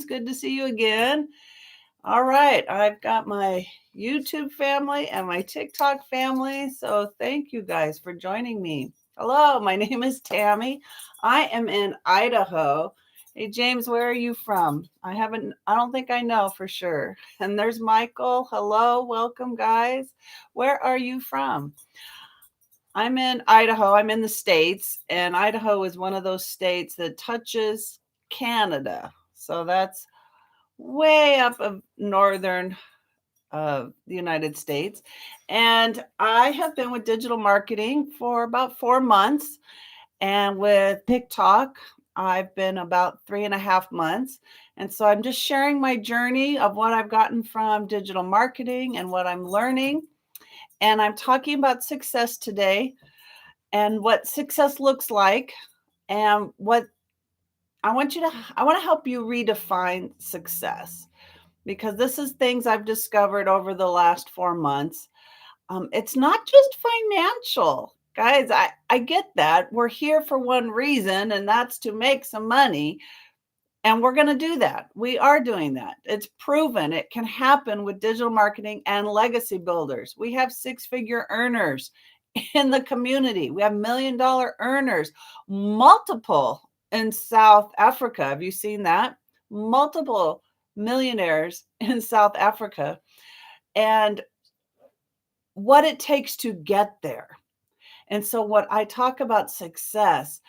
James. Good to see you again. All right, I've got my YouTube family and my TikTok family, so thank you guys for joining me. Hello, my name is Tammy. I am in Idaho. Hey James, where are you from? I don't think I know for sure. And there's Michael. Hello, welcome guys. Where are you from? I'm in Idaho. I'm in the States, and Idaho is one of those states that touches Canada. So that's way up of northern the United States. And I have been with digital marketing for about 4 months. And with TikTok, I've been about 3.5 months. And so I'm just sharing my journey of what I've gotten from digital marketing and what I'm learning. And I'm talking about success today and what success looks like and what I want to help you redefine success because this is things I've discovered over the last 4 months. It's not just financial, guys. I get that. We're here for one reason, and that's to make some money. And we're going to do that. We are doing that. It's proven it can happen with digital marketing and legacy builders. We have six-figure earners in the community. We have $1 million earners, multiple in South Africa. Have you seen that? Multiple millionaires in South Africa. And what it takes to get there. And so what I talk about success,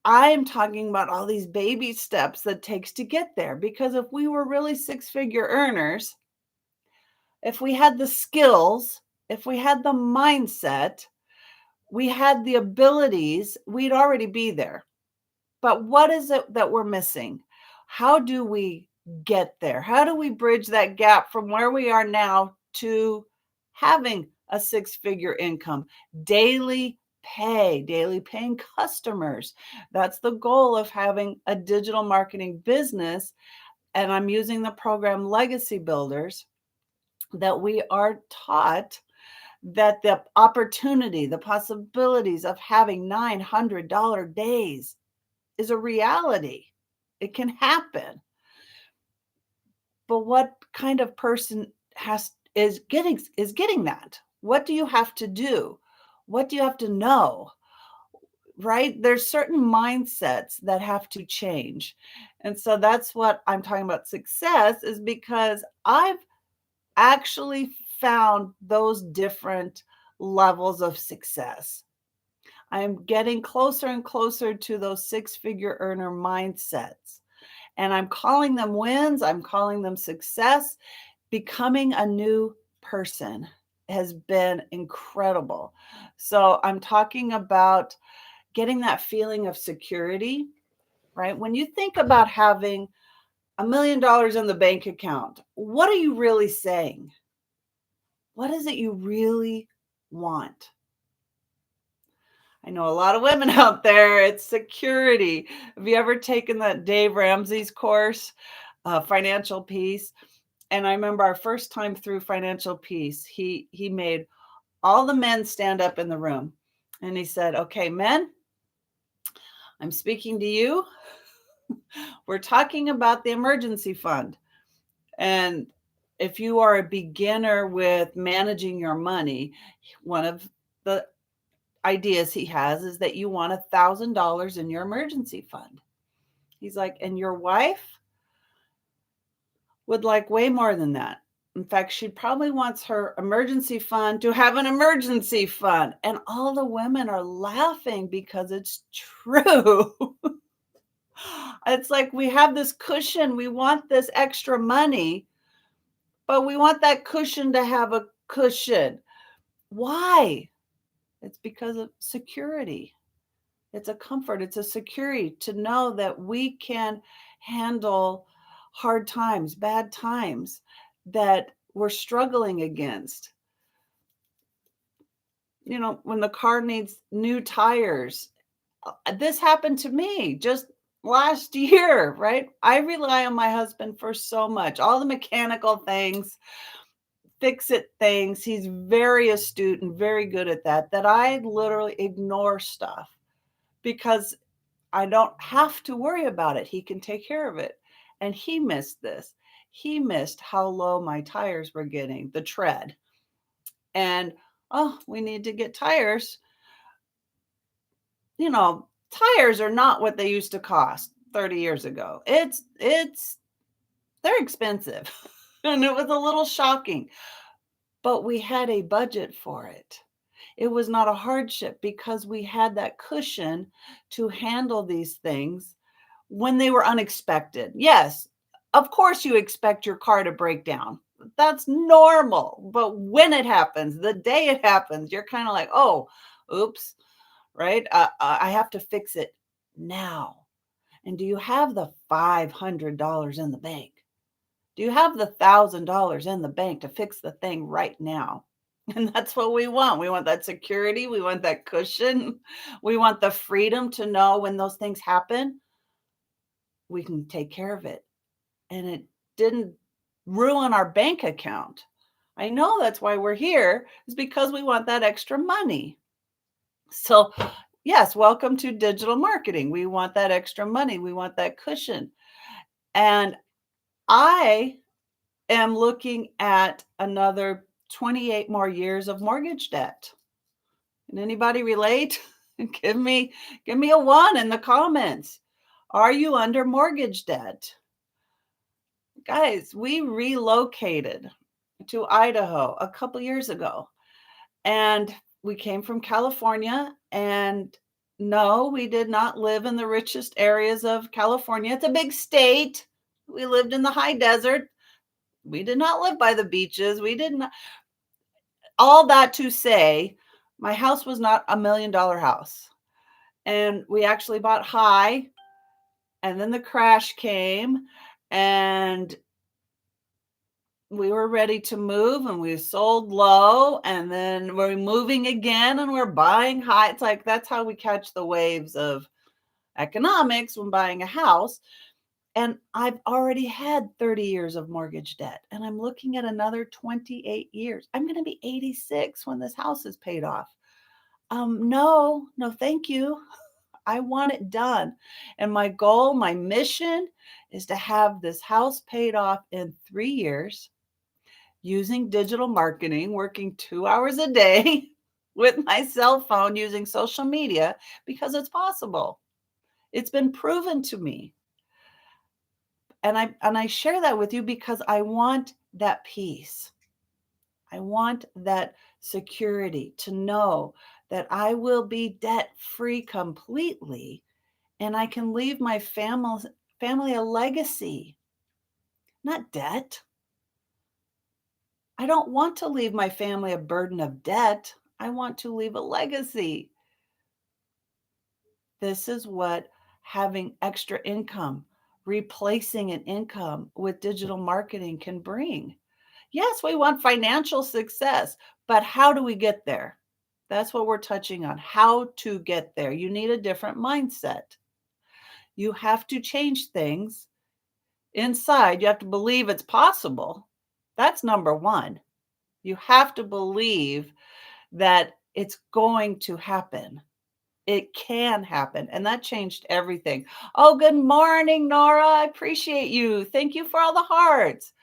I'm talking about all these baby steps that it takes to get there. Because if we were really six-figure earners, if we had the skills, if we had the mindset, we had the abilities, we'd already be there. But what is it that we're missing? How do we get there? How do we bridge that gap from where we are now to having a six-figure income, daily paying customers? That's the goal of having a digital marketing business. And I'm using the program Legacy Builders that we are taught that the opportunity, the possibilities of having $900 days is a reality. It can happen. But what kind of person is getting that? What do you have to do? What do you have to know? Right? There's certain mindsets that have to change. And so that's what I'm talking about success, is because I've actually found those different levels of success. I'm getting closer and closer to those six-figure earner mindsets. And I'm calling them wins. I'm calling them success. Becoming a new person has been incredible. So I'm talking about getting that feeling of security, right? When you think about having $1 million in the bank account, what are you really saying? What is it you really want? I know a lot of women out there, it's security. Have you ever taken that Dave Ramsey's course, Financial Peace? And I remember our first time through Financial Peace, he made all the men stand up in the room. And he said, okay, men, I'm speaking to you. We're talking about the emergency fund. And if you are a beginner with managing your money, one of the ideas he has is that you want $1,000 in your emergency fund. He's like, and your wife would like way more than that. In fact, she probably wants her emergency fund to have an emergency fund. And all the women are laughing because it's true. It's like we have this cushion. We want this extra money, but we want that cushion to have a cushion. Why? It's because of security. It's a comfort. It's a security to know that we can handle hard times, bad times that we're struggling against. You know, when the car needs new tires, this happened to me just last year, right? I rely on my husband for so much, all the mechanical things, fix it things. He's very astute and very good at that, that I literally ignore stuff because I don't have to worry about it. He can take care of it. And he missed this. He missed how low my tires were getting, the tread. And oh, we need to get tires. Tires are not what they used to cost 30 years ago. It's they're expensive. And it was a little shocking, but we had a budget for it. It was not a hardship because we had that cushion to handle these things when they were unexpected. Yes, of course you expect your car to break down. That's normal. But when it happens, the day it happens, you're kind of like, oh, oops, right? I have to fix it now. And do you have the $500 in the bank? Do you have the $1,000 in the bank to fix the thing right now? And that's what we want. We want that security. We want that cushion. We want the freedom to know when those things happen, we can take care of it. And it didn't ruin our bank account. I know that's why we're here, is because we want that extra money. So, yes, welcome to digital marketing. We want that extra money. We want that cushion. And I am looking at another 28 more years of mortgage debt. Can anybody relate? give me a 1 in the comments. Are you under mortgage debt? Guys, we relocated to Idaho a couple years ago, and we came from California, and no, we did not live in the richest areas of California. It's a big state. We lived in the high desert. We did not live by the beaches. We did not. All that to say, my house was not $1 million house. And we actually bought high, and then the crash came, and we were ready to move, and we sold low, and then we're moving again, and we're buying high. It's like that's how we catch the waves of economics when buying a house. And I've already had 30 years of mortgage debt, and I'm looking at another 28 years. I'm going to be 86 when this house is paid off. No, thank you. I want it done. And my goal, my mission is to have this house paid off in 3 years using digital marketing, working 2 hours a day with my cell phone, using social media, because it's possible. It's been proven to me. And I share that with you because I want that peace. I want that security to know that I will be debt free completely, and I can leave my family a legacy, not debt. I don't want to leave my family a burden of debt. I want to leave a legacy. This is what having extra income, replacing an income with digital marketing can bring. Yes, we want financial success, but how do we get there? That's what we're touching on. How to get there. You need a different mindset. You have to change things inside. You have to believe it's possible. That's number one. You have to believe that it's going to happen. It can happen. And that changed everything. Oh, good morning, Nora. I appreciate you. Thank you for all the hearts.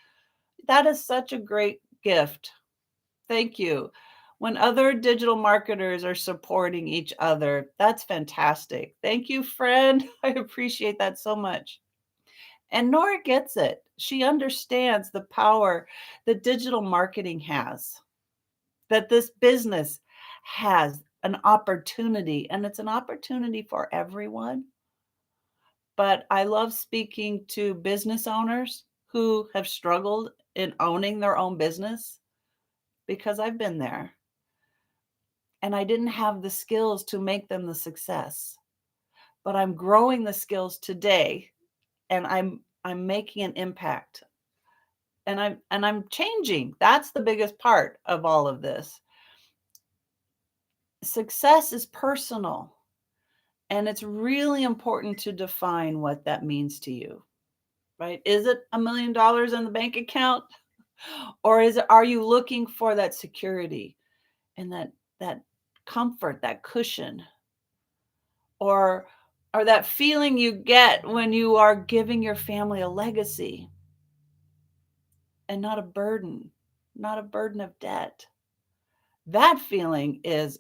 That is such a great gift. Thank you. When other digital marketers are supporting each other, that's fantastic. Thank you, friend. I appreciate that so much. And Nora gets it. She understands the power that digital marketing has, that this business has an opportunity, and it's an opportunity for everyone. But I love speaking to business owners who have struggled in owning their own business because I've been there. And I didn't have the skills to make them the success. But I'm growing the skills today, and I'm making an impact. And I'm changing. That's the biggest part of all of this. Success is personal, and it's really important to define what that means to you. Right? Is it $1 million in the bank account? Or are you looking for that security and that comfort, that cushion? Or or that feeling you get when you are giving your family a legacy and not a burden, not a burden of debt. That feeling is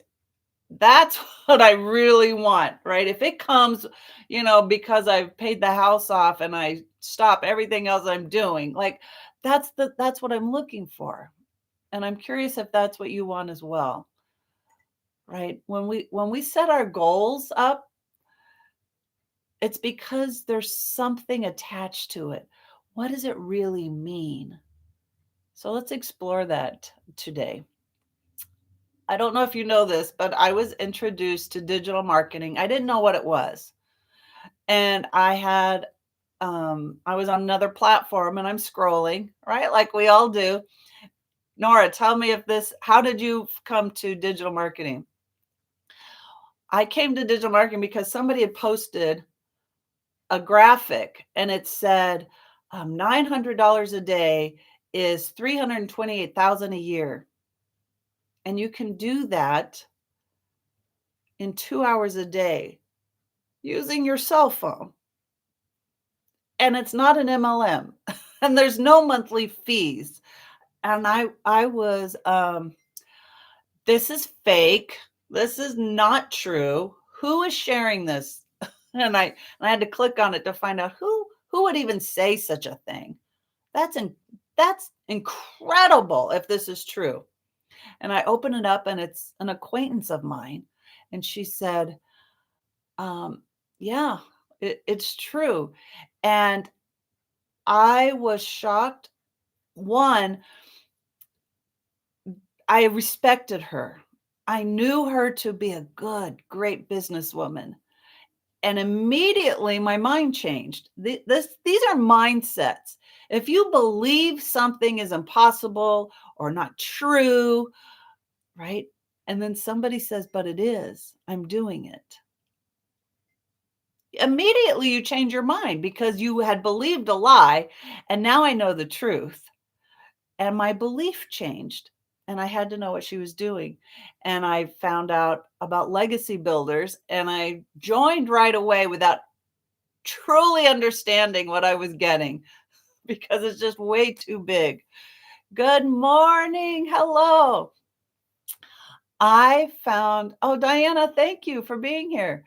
that's what I really want, right? If it comes, because I've paid the house off and I stop everything else I'm doing, like that's what I'm looking for. And I'm curious if that's what you want as well, right? When we set our goals up, it's because there's something attached to it. What does it really mean? So let's explore that today. I don't know if you know this, but I was introduced to digital marketing. I didn't know what it was. And I was on another platform and I'm scrolling, right? Like we all do. Nora, tell me how did you come to digital marketing? I came to digital marketing because somebody had posted a graphic and it said $900 a day is 328,000 a year. And you can do that in 2 hours a day using your cell phone. And it's not an MLM and there's no monthly fees. And I was this is fake. This is not true. Who is sharing this? And I had to click on it to find out who would even say such a thing. That's incredible if this is true. And I open it up and it's an acquaintance of mine. And she said, yeah, it's true. And I was shocked. One, I respected her. I knew her to be a good, great businesswoman. And immediately my mind changed. These are mindsets. If you believe something is impossible or not true, right? And then somebody says, but it is, I'm doing it. Immediately you change your mind because you had believed a lie. And now I know the truth. And my belief changed. And I had to know what she was doing. And I found out about legacy builders and I joined right away without truly understanding what I was getting because it's just way too big. Good morning. Hello. Diana, thank you for being here.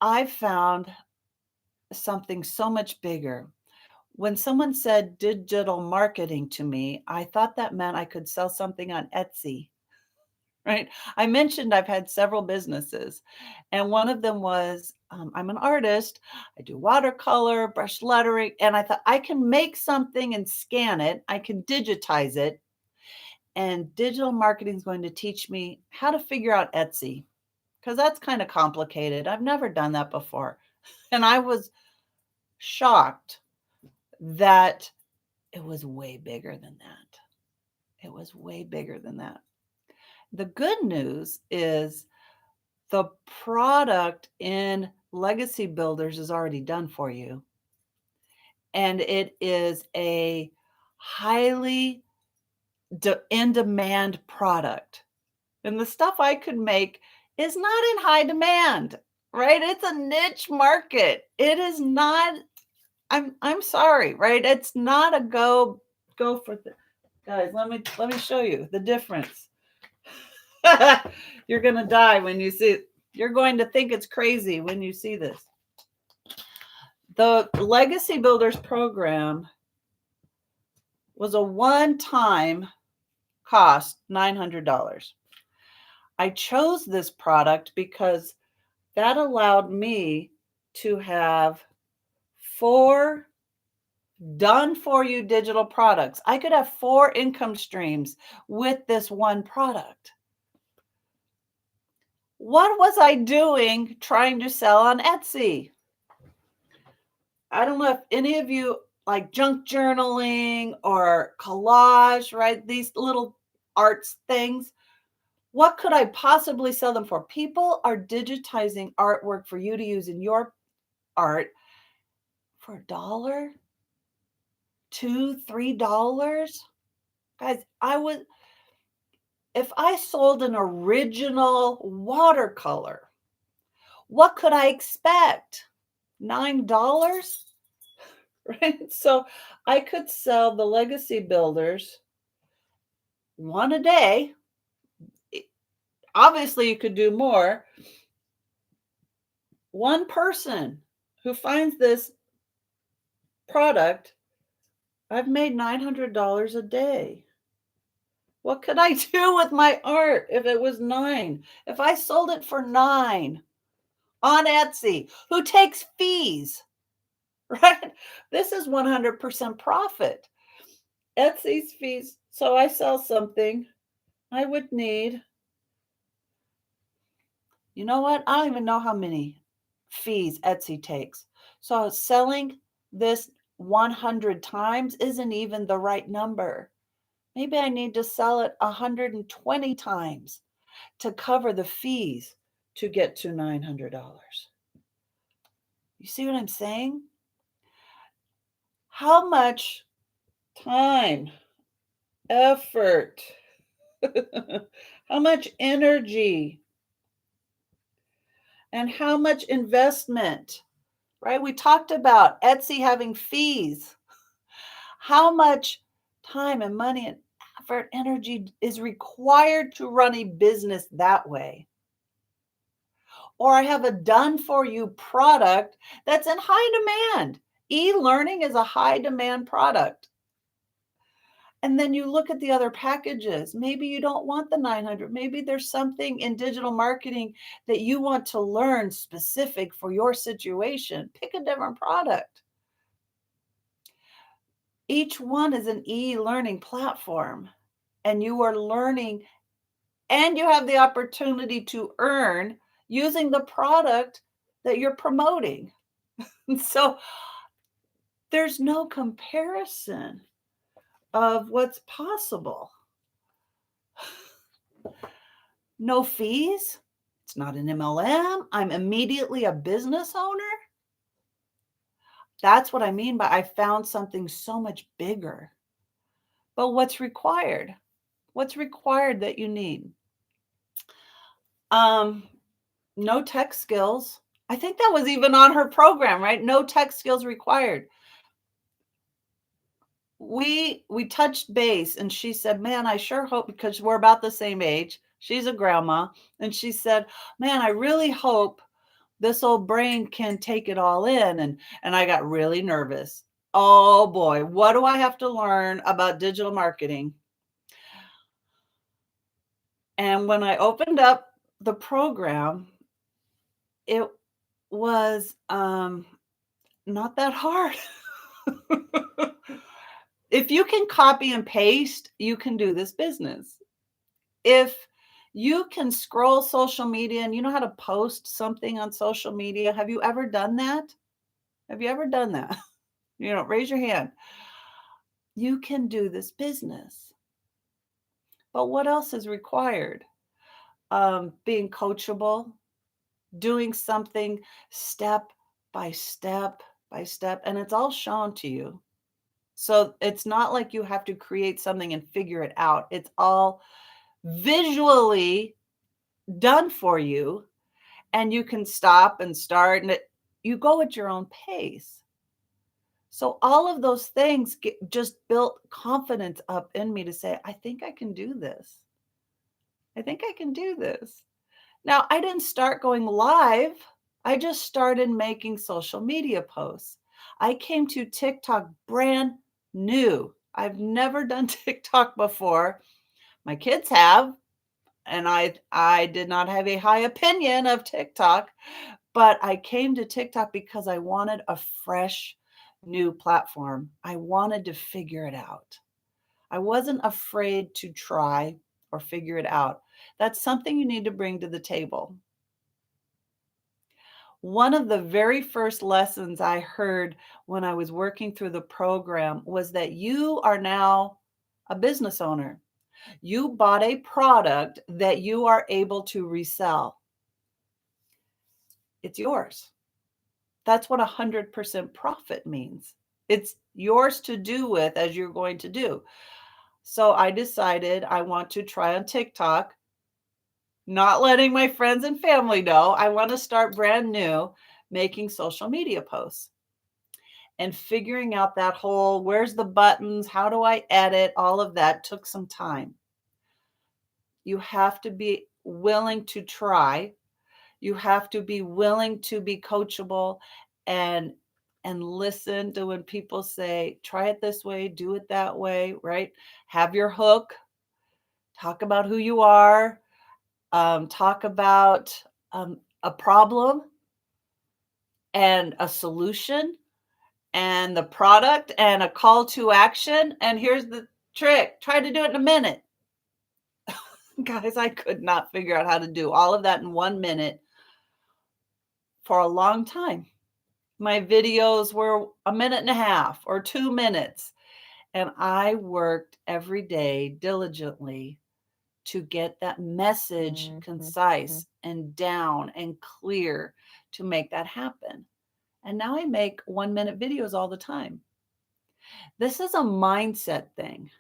I found something so much bigger. When someone said digital marketing to me, I thought that meant I could sell something on Etsy, right? I mentioned I've had several businesses, and one of them was I'm an artist. I do watercolor, brush lettering, and I thought I can make something and scan it. I can digitize it, and digital marketing is going to teach me how to figure out Etsy because that's kind of complicated. I've never done that before, and I was shocked that it was way bigger than that. It was way bigger than that. The good news is the product in Legacy Builders is already done for you. And it is a highly in demand product. And the stuff I could make is not in high demand, right? It's a niche market. It is not, I'm sorry, right? It's not a go for the guys. Let me show you the difference. You're gonna die when you see it. You're going to think it's crazy when you see this. The Legacy Builders program was a one-time cost, $900. I chose this product because that allowed me to have 4 done for you digital products. I could have 4 income streams with this one product. What was I doing trying to sell on Etsy? I don't know if any of you like junk journaling or collage, right? These little arts things. What could I possibly sell them for? People are digitizing artwork for you to use in your art for $1, $2, $3. Guys, if I sold an original watercolor, What could I expect? $9? Right? So I could sell the legacy builders one a day. Obviously, you could do more. One person who finds this product, I've made $900 a day. What could I do with my art if it was 9? If I sold it for 9 on Etsy, who takes fees, right? This is 100% profit. Etsy's fees. So I sell something, I would need, you know what? I don't even know how many fees Etsy takes. So selling this 100 times isn't even the right number. Maybe I need to sell it 120 times to cover the fees to get to $900. You see what I'm saying? How much time, effort, how much energy, and how much investment, right? We talked about Etsy having fees. How much time and money and effort, energy is required to run a business that way? Or I have a done for you product that's in high demand. E learning is a high demand product. And then you look at the other packages. Maybe you don't want the 900. Maybe there's something in digital marketing that you want to learn specific for your situation. Pick a different product. Each one is an e-learning platform, and you are learning, and you have the opportunity to earn using the product that you're promoting. So there's no comparison of what's possible. No fees. It's not an MLM. I'm immediately a business owner. That's what I mean by I found something so much bigger. But what's required? What's required that you need? Um, no tech skills. I think that was even on her program, right? No tech skills required. We touched base and she said, "Man, I sure hope," because we're about the same age. She's a grandma, and she said, "Man, I really hope this old brain can take it all in." And I got really nervous. Oh boy, what do I have to learn about digital marketing? And when I opened up the program, it was not that hard. If you can copy and paste, you can do this business. If you can scroll social media and you know how to post something on social media, have you ever done that? Have you ever done that? Raise your hand. You can do this business. But what else is required? Being coachable, doing something step by step by step, and it's all shown to you. So it's not like you have to create something and figure it out. It's all visually done for you, and you can stop and start, and you go at your own pace. So all of those things just built confidence up in me to say, I think I can do this. I think I can do this. Now, I didn't start going live. I just started making social media posts. I came to TikTok brand new. I've never done TikTok before. My kids have, and I did not have a high opinion of TikTok, but I came to TikTok because I wanted a fresh new platform. I wanted to figure it out. I wasn't afraid to try or figure it out. That's something you need to bring to the table. One of the very first lessons I heard when I was working through the program was that you are now a business owner. You bought a product that you are able to resell. It's yours. That's what 100% profit means. It's yours to do with as you're going to do. So I decided I want to try on TikTok, not letting my friends and family know. I want to start brand new making social media posts and figuring out that whole where's the buttons, how do I edit, all of that took some time. You have to be willing to try. You have to be willing to be coachable and listen to when people say, try it this way, do it that way, right? Have your hook, talk about who you are, talk about a problem and a solution and the product and a call to action. And here's the trick, try to do it in a minute. Guys, I could not figure out how to do all of that in 1 minute for a long time. My videos were a minute and a half or 2 minutes. And I worked every day diligently to get that message concise and down and clear to make that happen. And now I make 1 minute videos all the time. This is a mindset thing.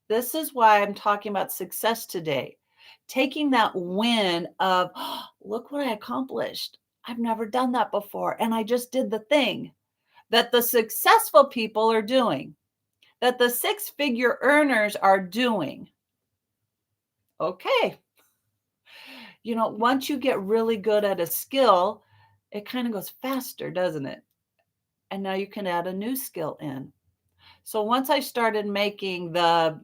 This is why I'm talking about success today. Taking that win of, oh, look what I accomplished. I've never done that before. And I just did the thing that the successful people are doing, that the six-figure earners are doing. Okay. Once you get really good at a skill, it kind of goes faster, doesn't it? And now you can add a new skill in. So once I started making the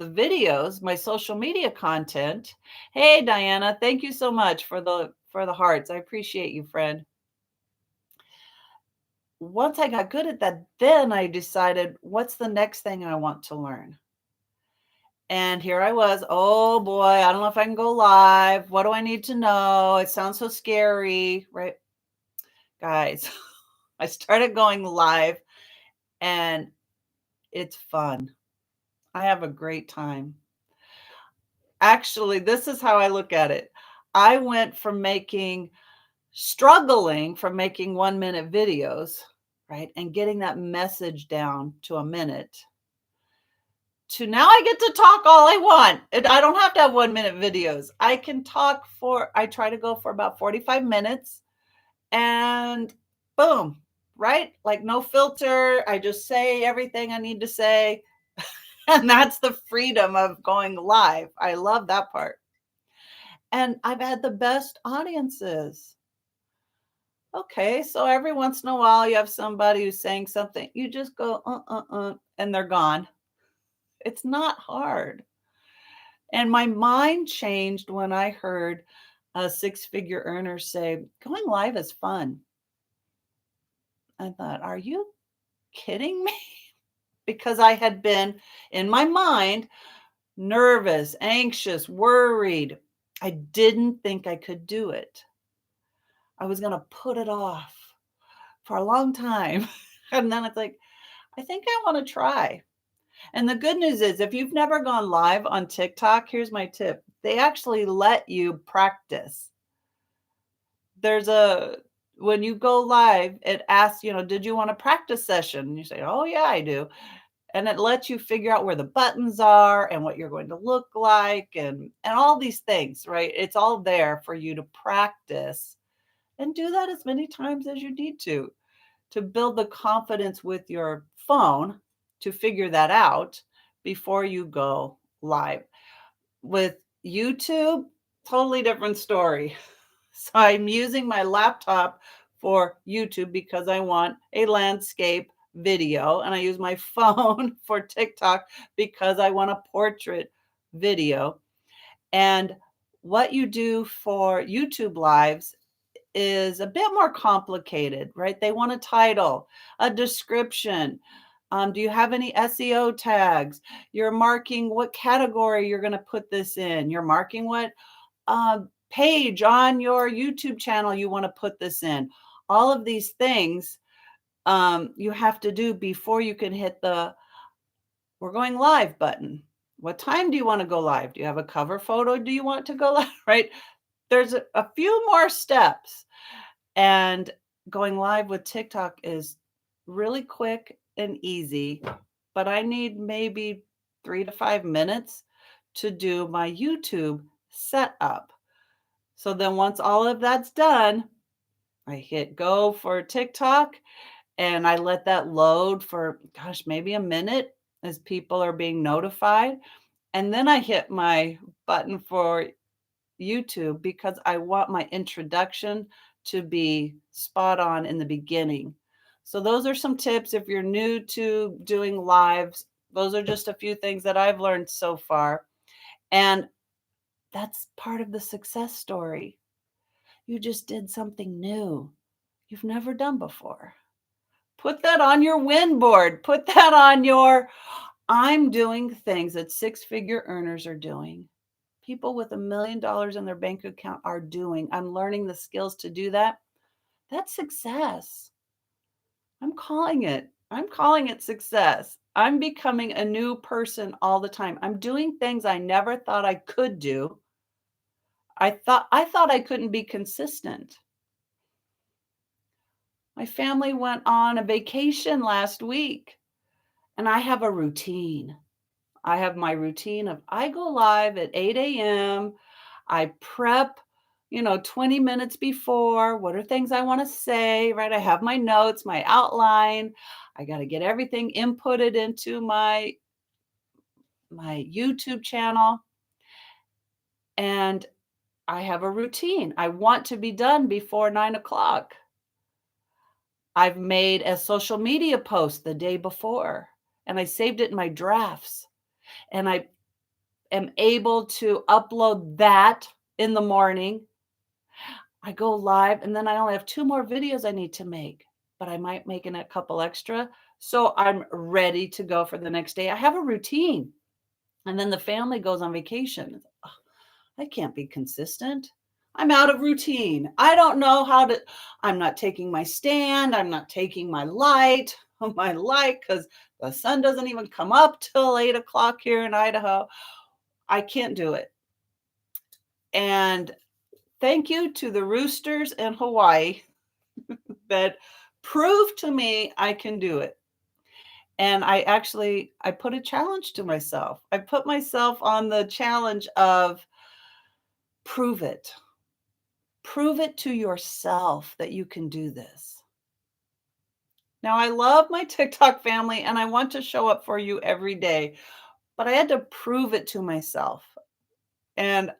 videos, my social media content. Hey, Diana, thank you so much for the hearts. I appreciate you, friend. Once I got good at that, then I decided, what's the next thing I want to learn? And here I was, oh boy, I don't know if I can go live. What do I need to know? It sounds so scary, right? Guys, I started going live and it's fun. I have a great time. Actually, this is how I look at it. I went from struggling from making 1 minute videos, right? And getting that message down to a minute to now I get to talk all I want. I don't have to have 1 minute videos. I can talk I try to go for about 45 minutes and boom, right? Like no filter. I just say everything I need to say. And that's the freedom of going live. I love that part. And I've had the best audiences. Okay, so every once in a while you have somebody who's saying something, you just go, and they're gone. It's not hard. And my mind changed when I heard a six-figure earner say, going live is fun. I thought, are you kidding me? Because I had been, in my mind, nervous, anxious, worried. I didn't think I could do it. I was going to put it off for a long time. And then it's like, I think I want to try. And the good news is, if you've never gone live on TikTok, here's my tip. They actually let you practice. When you go live, it asks, did you want a practice session? And you say, oh yeah, I do. And it lets you figure out where the buttons are and what you're going to look like and all these things, right? It's all there for you to practice and do that as many times as you need to build the confidence with your phone to figure that out before you go live. With YouTube, totally different story. So I'm using my laptop for YouTube because I want a landscape video, and I use my phone for TikTok because I want a portrait video. And what you do for YouTube lives is a bit more complicated, right? They want a title, a description. Do you have any SEO tags? You're marking what category you're going to put this in. You're marking what page on your YouTube channel you want to put this in. All of these things you have to do before you can hit the we're going live button. What time do you want to go live? Do you have a cover photo? Do you want to go live? Right? There's a few more steps. And going live with TikTok is really quick and easy, but I need maybe 3 to 5 minutes to do my YouTube setup. So then once all of that's done, I hit go for TikTok and I let that load for, gosh, maybe a minute as people are being notified. And then I hit my button for YouTube because I want my introduction to be spot on in the beginning. So those are some tips if you're new to doing lives. Those are just a few things that I've learned so far. And that's part of the success story. You just did something new you've never done before. Put that on your win board. Put that on your I'm doing things that six-figure earners are doing. People with $1 million in their bank account are doing. I'm learning the skills to do that. That's success. I'm calling it. I'm calling it success. I'm becoming a new person all the time. I'm doing things I never thought I could do. I thought I couldn't be consistent. My family went on a vacation last week and I have a routine. I have my routine of I go live at 8 a.m. I prep, 20 minutes before. What are things I want to say, right? I have my notes, my outline. I got to get everything inputted into my YouTube channel. And I have a routine. I want to be done before 9 o'clock. I've made a social media post the day before and I saved it in my drafts. And I am able to upload that in the morning. I go live and then I only have 2 more videos I need to make, but I might make in a couple extra. So I'm ready to go for the next day. I have a routine. And then the family goes on vacation. "Ugh, I can't be consistent. I'm out of routine. I don't know how to, I'm not taking my stand. I'm not taking my light, because the sun doesn't even come up till 8 o'clock here in Idaho. I can't do it. And thank you to the roosters in Hawaii that proved to me I can do it. And I put a challenge to myself. I put myself on the challenge of prove it. Prove it to yourself that you can do this. Now, I love my TikTok family and I want to show up for you every day, but I had to prove it to myself. And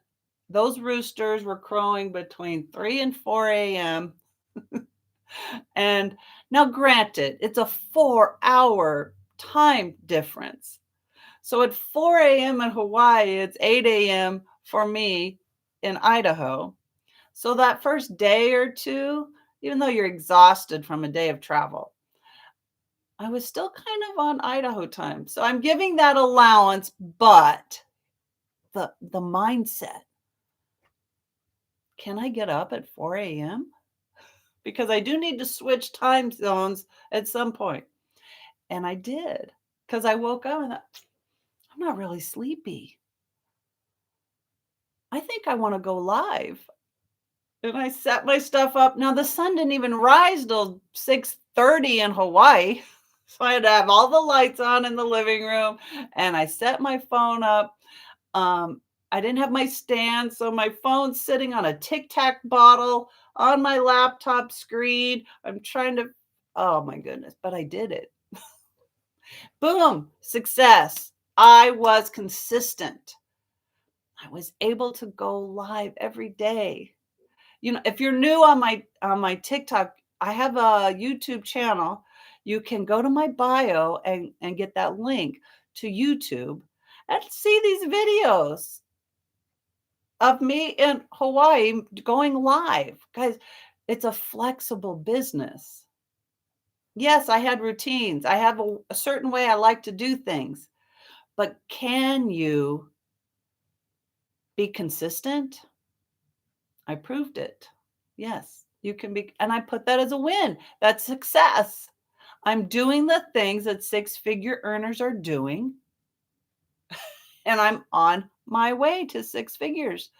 those roosters were crowing between 3 and 4 a.m. And now, granted, it's a 4-hour time difference. So at 4 a.m. in Hawaii, it's 8 a.m. for me in Idaho. So that first day or two, even though you're exhausted from a day of travel, I was still kind of on Idaho time. So I'm giving that allowance, but the mindset, can I get up at 4 a.m.? Because I do need to switch time zones at some point. And I did because I woke up and I'm not really sleepy. I think I want to go live. And I set my stuff up. Now the sun didn't even rise till 6:30 in Hawaii. So I had to have all the lights on in the living room and I set my phone up. I didn't have my stand, so my phone's sitting on a Tic Tac bottle on my laptop screen. I'm trying to, oh my goodness, but I did it. Boom, success. I was consistent. I was able to go live every day. If you're new on my TikTok, I have a YouTube channel. You can go to my bio and get that link to YouTube and see these videos of me in Hawaii going live. Guys, it's a flexible business. Yes, I had routines. I have a certain way I like to do things. But can you be consistent? I proved it. Yes, you can be. And I put that as a win. That's success. I'm doing the things that six-figure earners are doing, and I'm on my way to six figures.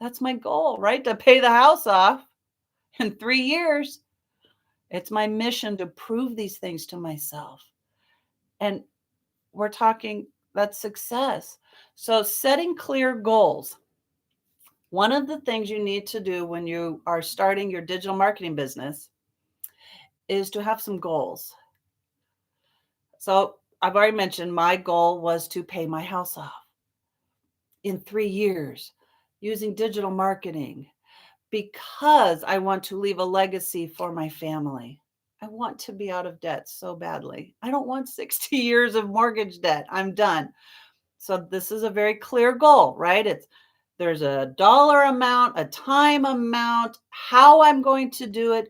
That's my goal, right? To pay the house off in 3 years. It's my mission to prove these things to myself. And we're talking that's success. So setting clear goals. One of the things you need to do when you are starting your digital marketing business is to have some goals. So I've already mentioned my goal was to pay my house off in 3 years using digital marketing because I want to leave a legacy for my family. I want to be out of debt so badly. I don't want 60 years of mortgage debt. I'm done. So this is a very clear goal, right? There's a dollar amount, a time amount, how I'm going to do it.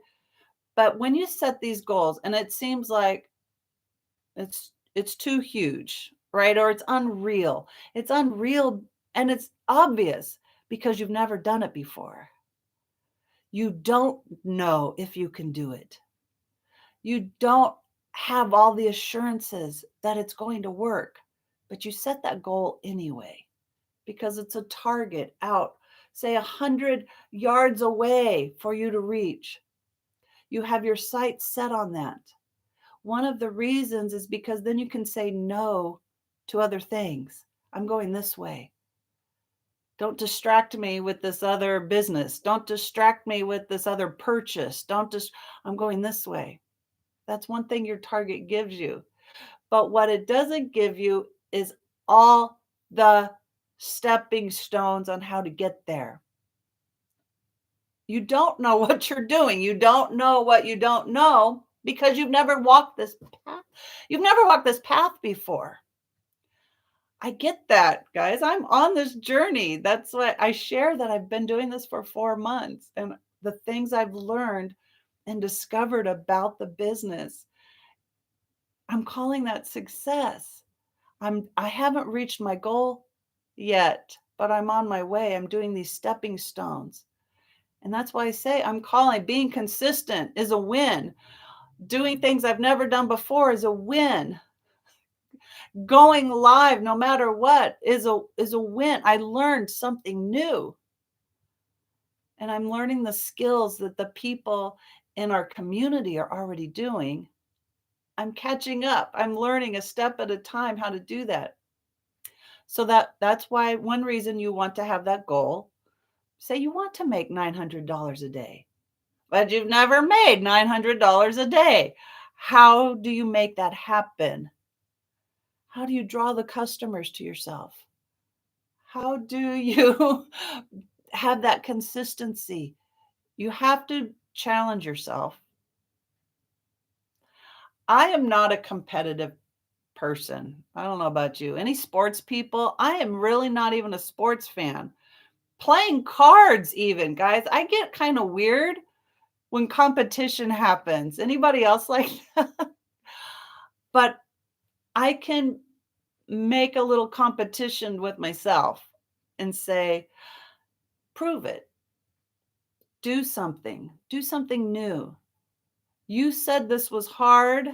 But when you set these goals and it seems like it's too huge, right? Or it's unreal. It's unreal and it's obvious because you've never done it before. You don't know if you can do it. You don't have all the assurances that it's going to work, but you set that goal anyway because it's a target out, say 100 yards away for you to reach. You have your sights set on that. One of the reasons is because then you can say no to other things. I'm going this way. Don't distract me with this other business. Don't distract me with this other purchase. I'm going this way. That's one thing your target gives you. But what it doesn't give you is all the stepping stones on how to get there. You don't know what you're doing. You don't know what you don't know because you've never walked this path. You've never walked this path before. I get that, guys. I'm on this journey. That's why I share that I've been doing this for 4 months and the things I've learned and discovered about the business. I'm calling that success. I haven't reached my goal yet, but I'm on my way. I'm doing these stepping stones. And that's why I say I'm calling being consistent is a win. Doing things I've never done before is a win. Going live no matter what is a win. I learned something new. And I'm learning the skills that the people in our community are already doing. I'm catching up. I'm learning a step at a time how to do that. So that's why one reason you want to have that goal. Say you want to make $900 a day, but you've never made $900 a day. How do you make that happen? How do you draw the customers to yourself? How do you have that consistency? You have to challenge yourself. I am not a competitive person. I don't know about you. Any sports people? I am really not even a sports fan. Playing cards even, guys. I get kind of weird when competition happens. Anybody else like that? But I can make a little competition with myself and say, prove it. Do something new. You said this was hard.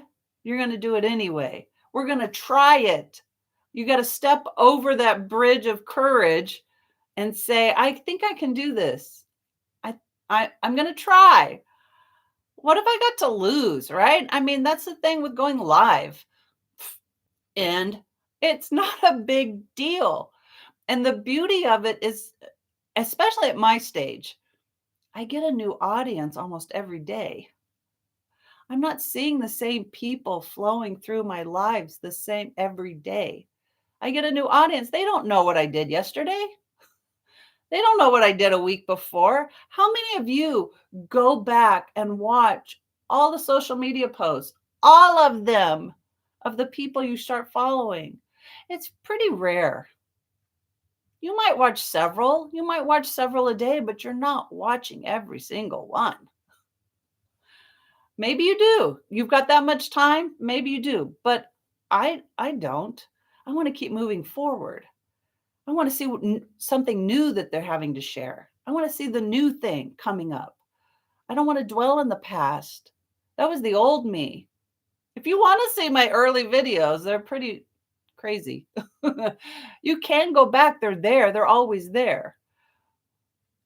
You're going to do it anyway. We're going to try it. You got to step over that bridge of courage and say, I think I can do this. I'm going to try. What if I got to lose, right? I mean, that's the thing with going live. And it's not a big deal. And the beauty of it is, especially at my stage, I get a new audience almost every day. I'm not seeing the same people flowing through my lives the same every day. I get a new audience. They don't know what I did yesterday. They don't know what I did a week before. How many of you go back and watch all the social media posts, all of them, of the people you start following? It's pretty rare. You might watch several. You might watch several a day, but you're not watching every single one. Maybe you do. You've got that much time. Maybe you do. But I don't. I want to keep moving forward. I want to see something new that they're having to share. I want to see the new thing coming up. I don't want to dwell in the past. That was the old me. If you want to see my early videos, they're pretty crazy. You can go back. They're there. They're always there.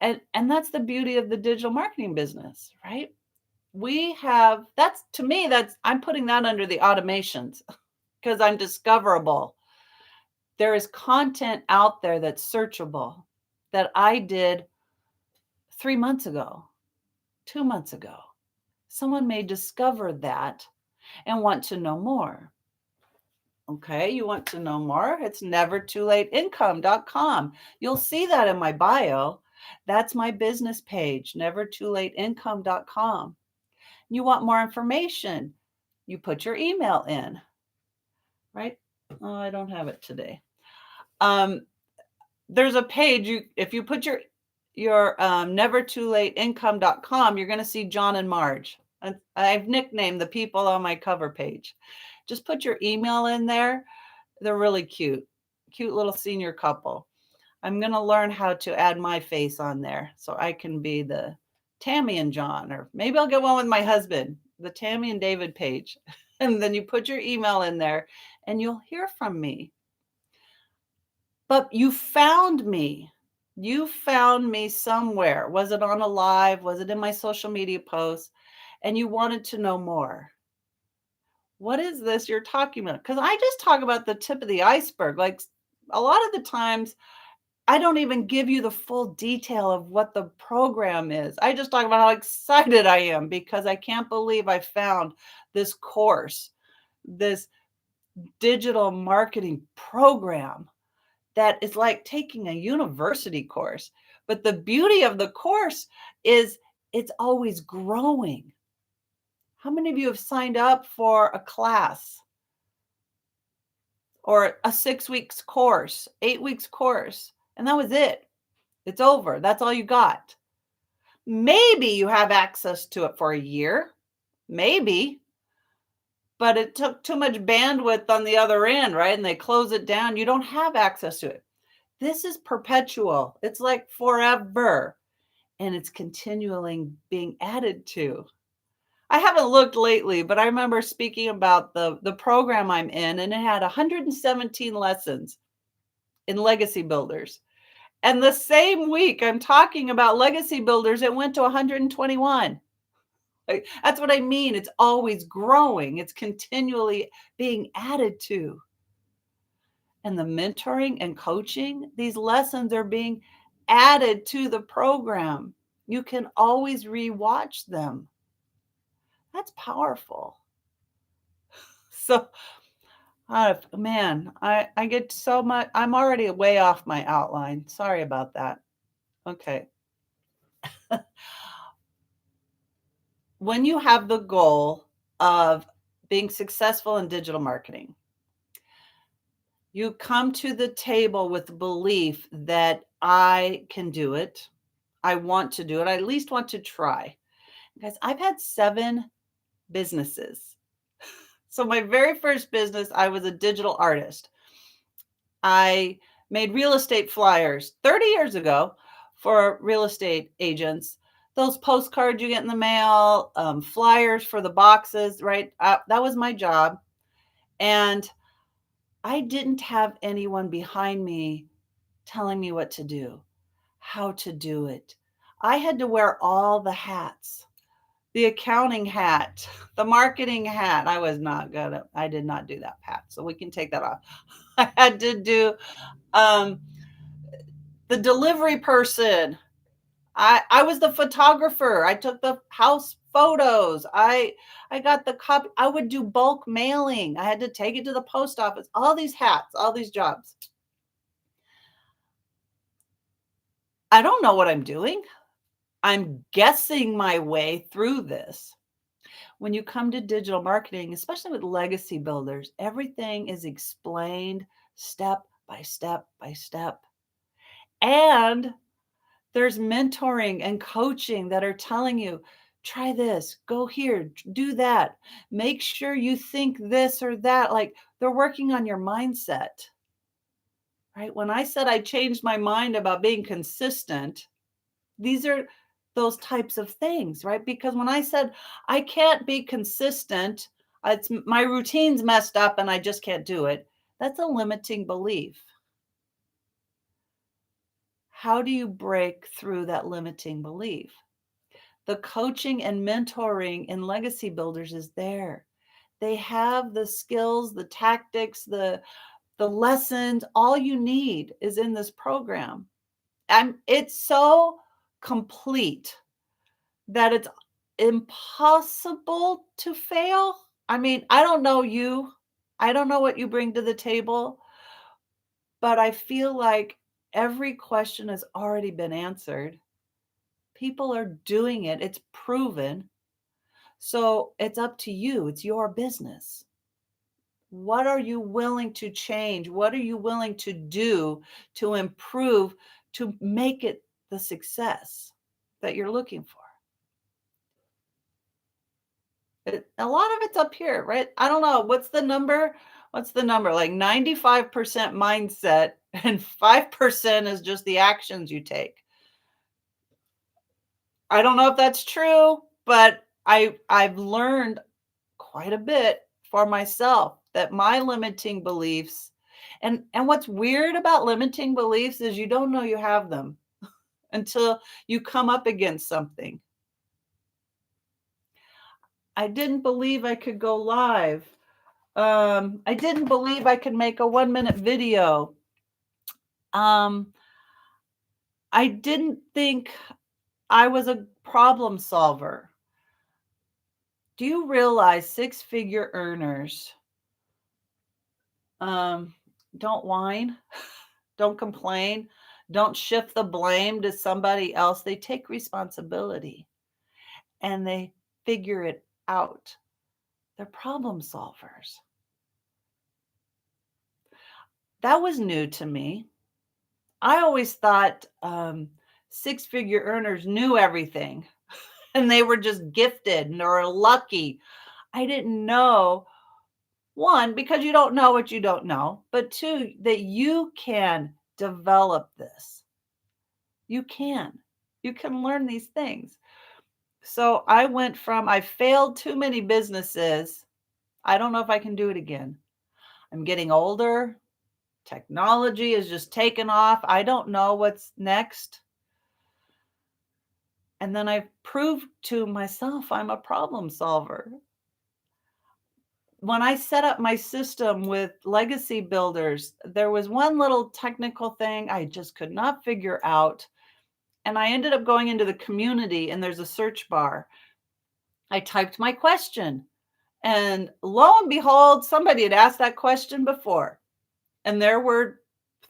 And that's the beauty of the digital marketing business, right? To me, I'm putting that under the automations because I'm discoverable. There is content out there that's searchable that I did 3 months ago, 2 months ago. Someone may discover that and want to know more. Okay, you want to know more? It's nevertoolateincome.com. You'll see that in my bio. That's my business page, nevertoolateincome.com. You want more information? You put your email in, right? Oh, I don't have it today. There's a page if you put your nevertoolateincome.com, you're going to see John and Marge. I've nicknamed the people on my cover page. Just put your email in there. They're really cute little senior couple. I'm going to learn how to add my face on there so I can be the Tammy and John, or maybe I'll get one with my husband, the Tammy and David page. And then you put your email in there and you'll hear from me. But you found me. You found me somewhere. Was it on a live? Was it in my social media posts? And you wanted to know more. What is this you're talking about? Because I just talk about the tip of the iceberg. Like a lot of the times, I don't even give you the full detail of what the program is. I just talk about how excited I am because I can't believe I found this course, this digital marketing program that is like taking a university course. But the beauty of the course is it's always growing. How many of you have signed up for a class or a 6 weeks course, 8 weeks course, and that was it? It's over. That's all you got. Maybe you have access to it for a year, maybe, but it took too much bandwidth on the other end, right? And they close it down. You don't have access to it. This is perpetual. It's like forever. And it's continually being added to. I haven't looked lately, but I remember speaking about the program I'm in, and it had 117 lessons in Legacy Builders. And the same week I'm talking about Legacy Builders, it went to 121. Like, that's what I mean. It's always growing. It's continually being added to. And the mentoring and coaching, these lessons are being added to the program. You can always rewatch them. That's powerful. So, man, I get so much. I'm already way off my outline. Sorry about that. Okay. When you have the goal of being successful in digital marketing, you come to the table with the belief that I can do it. I want to do it. I at least want to try. Guys, I've had 7 businesses. So my very first business, I was a digital artist. I made real estate flyers 30 years ago for real estate agents. Those postcards you get in the mail, flyers for the boxes, right? That was my job. And I didn't have anyone behind me telling me what to do, how to do it. I had to wear all the hats. The accounting hat, the marketing hat. I was not good at, I did not do that, Pat. So we can take that off. I had to do the delivery person. I was the photographer. I took the house photos. I got the copy. I would do bulk mailing. I had to take it to the post office. All these hats, all these jobs. I don't know what I'm doing. I'm guessing my way through this. When you come to digital marketing, especially with legacy builders, everything is explained step by step by step. And there's mentoring and coaching that are telling you, try this, go here, do that. Make sure you think this or that. Like they're working on your mindset, right? When I said I changed my mind about being consistent, these are those types of things, right? Because when I said I can't be consistent, it's my routine's messed up and I just can't do it. That's a limiting belief. How do you break through that limiting belief? The coaching and mentoring in legacy builders is there. They have the skills, the tactics, the lessons. All you need is in this program. It's so complete that it's impossible to fail. I mean, I don't know you. I don't know what you bring to the table, but I feel like every question has already been answered. People are doing it. It's proven. So it's up to you. It's your business. What are you willing to change? What are you willing to do to improve, to make it the success that you're looking for? A lot of it's up here, right? I don't know. What's the number? What's the number? Like 95% mindset and 5% is just the actions you take. I don't know if that's true, but I've learned quite a bit for myself that my limiting beliefs and what's weird about limiting beliefs is you don't know you have them until you come up against something. I didn't believe I could go live. I didn't believe I could make a 1-minute video. Um, I didn't think I was a problem solver. Do you realize six-figure earners um, don't whine, don't complain, don't shift the blame to somebody else? They take responsibility and they figure it out. They're problem solvers. That was new to me. I always thought six-figure earners knew everything and they were just gifted or lucky. I didn't know, one, because you don't know what you don't know, but two, that you can develop this. You can. You can learn these things. So I failed too many businesses. I don't know if I can do it again. I'm getting older. Technology is just taken off. I don't know what's next. And then I proved to myself I'm a problem solver. When I set up my system with legacy builders, there was one little technical thing I just could not figure out. And I ended up going into the community and there's a search bar. I typed my question and lo and behold, somebody had asked that question before. And there were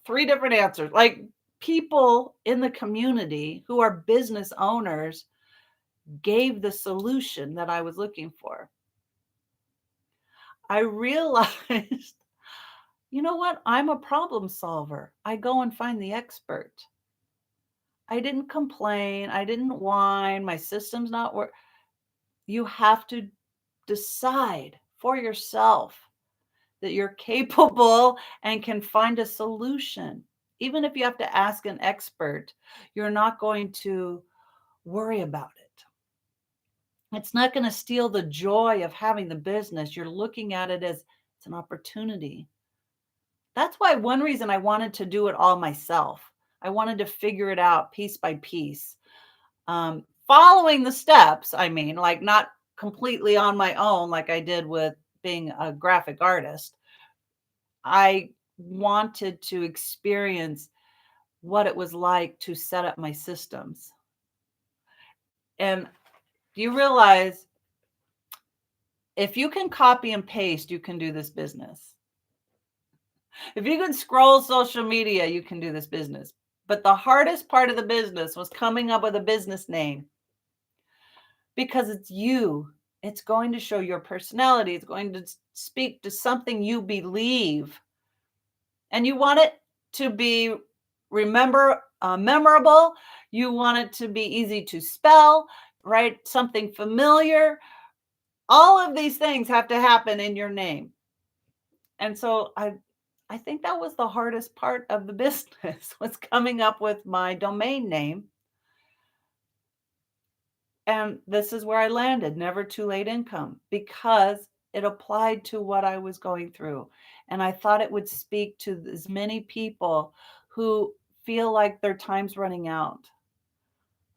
3 different answers. Like people in the community who are business owners gave the solution that I was looking for. I realized, you know what? I'm a problem solver. I go and find the expert. I didn't complain. I didn't whine. My system's not work. You have to decide for yourself that you're capable and can find a solution. Even if you have to ask an expert, you're not going to worry about it. It's not going to steal the joy of having the business. You're looking at it as it's an opportunity. That's why one reason I wanted to do it all myself. I wanted to figure it out piece by piece. Following the steps, I mean, like not completely on my own, like I did with being a graphic artist. I wanted to experience what it was like to set up my systems. And do you realize if you can copy and paste, you can do this business? If you can scroll social media, you can do this business. But the hardest part of the business was coming up with a business name because it's you. It's going to show your personality. It's going to speak to something you believe. And you want it to be memorable. You want it to be easy to spell, right? Something familiar. All of these things have to happen in your name. And so I think that was the hardest part of the business was coming up with my domain name. And this is where I landed, Never Too Late Income, because it applied to what I was going through. And I thought it would speak to as many people who feel like their time's running out,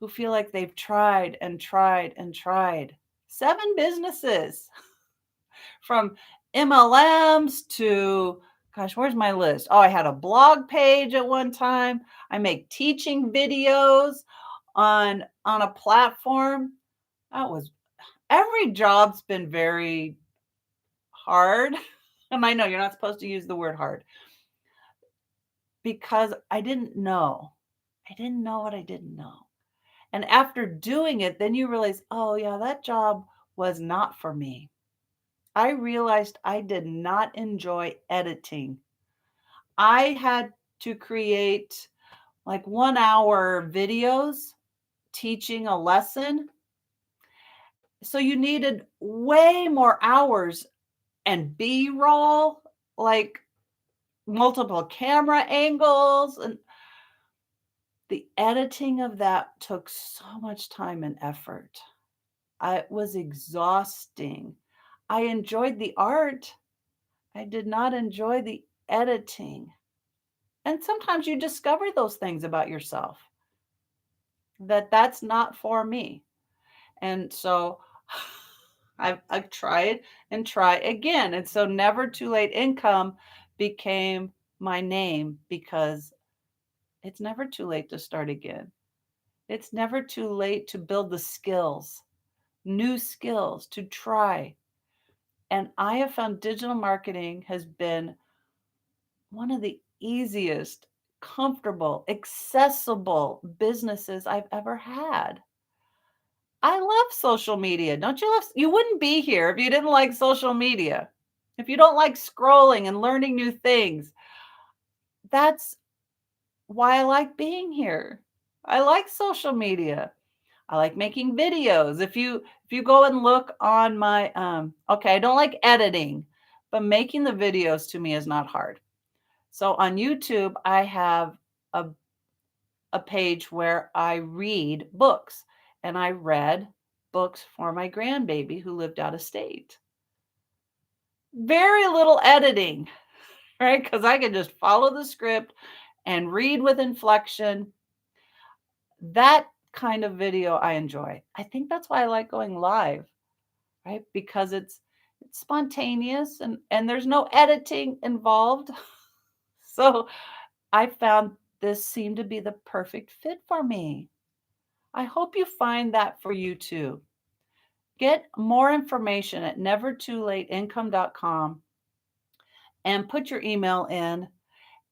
who feel like they've tried and tried and tried. 7 businesses from MLMs to, gosh, where's my list? Oh, I had a blog page at one time. I make teaching videos on a platform. That was every job's been very hard. And I know you're not supposed to use the word hard because I didn't know. I didn't know what I didn't know. And after doing it, then you realize, oh, yeah, that job was not for me. I realized I did not enjoy editing. I had to create like 1 hour videos teaching a lesson. So you needed way more hours and B-roll, like multiple camera angles. And the editing of that took so much time and effort. It was exhausting. I enjoyed the art. I did not enjoy the editing. And sometimes you discover those things about yourself that that's not for me. And so I've tried and try again. And so Never Too Late Income became my name because it's never too late to start again. It's never too late to build the skills, new skills to try. And I have found digital marketing has been one of the easiest, comfortable, accessible businesses I've ever had. I love social media. Don't you love? You wouldn't be here if you didn't like social media. If you don't like scrolling and learning new things, that's why I like being here. I like social media. I like making videos. If you go and look on my okay, I don't like editing, but making the videos to me is not hard. So on YouTube, I have a page where I read books, and I read books for my grandbaby who lived out of state. Very little editing, right? Because I can just follow the script and read with inflection. That kind of video I enjoy. I think that's why I like going live, right? Because it's spontaneous and there's no editing involved. So I found this seemed to be the perfect fit for me. I hope you find that for you too. Get more information at nevertoolateincome.com and put your email in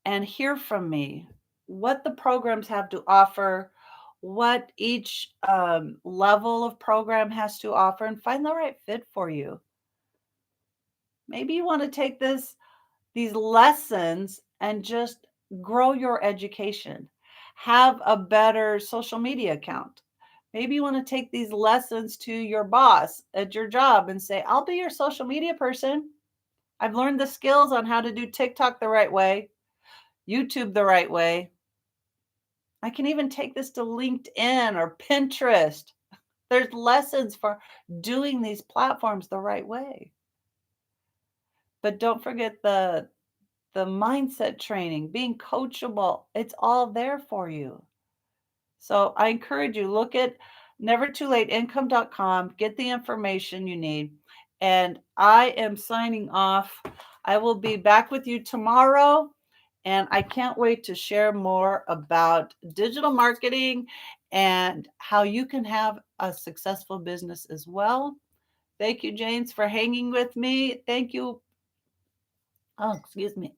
and hear from me what the programs have to offer, what each level of program has to offer, and find the right fit for you. Maybe you want to take these lessons and just grow your education, have a better social media account. Maybe you want to take these lessons to your boss at your job and say, I'll be your social media person. I've learned the skills on how to do TikTok the right way, YouTube the right way. I can even take this to LinkedIn or Pinterest. There's lessons for doing these platforms the right way. But don't forget the mindset training, being coachable. It's all there for you. So I encourage you, look at nevertoolateincome.com, get the information you need. And I am signing off. I will be back with you tomorrow. And I can't wait to share more about digital marketing and how you can have a successful business as well. Thank you, James, for hanging with me. Thank you. Oh, excuse me.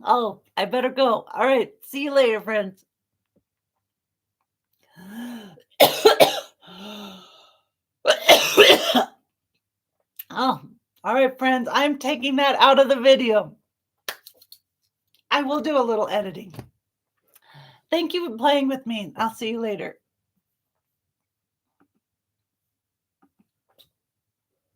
Oh, I better go. All right. See you later, friends. Oh, all right, friends. I'm taking that out of the video. I will do a little editing. Thank you for playing with me. I'll see you later.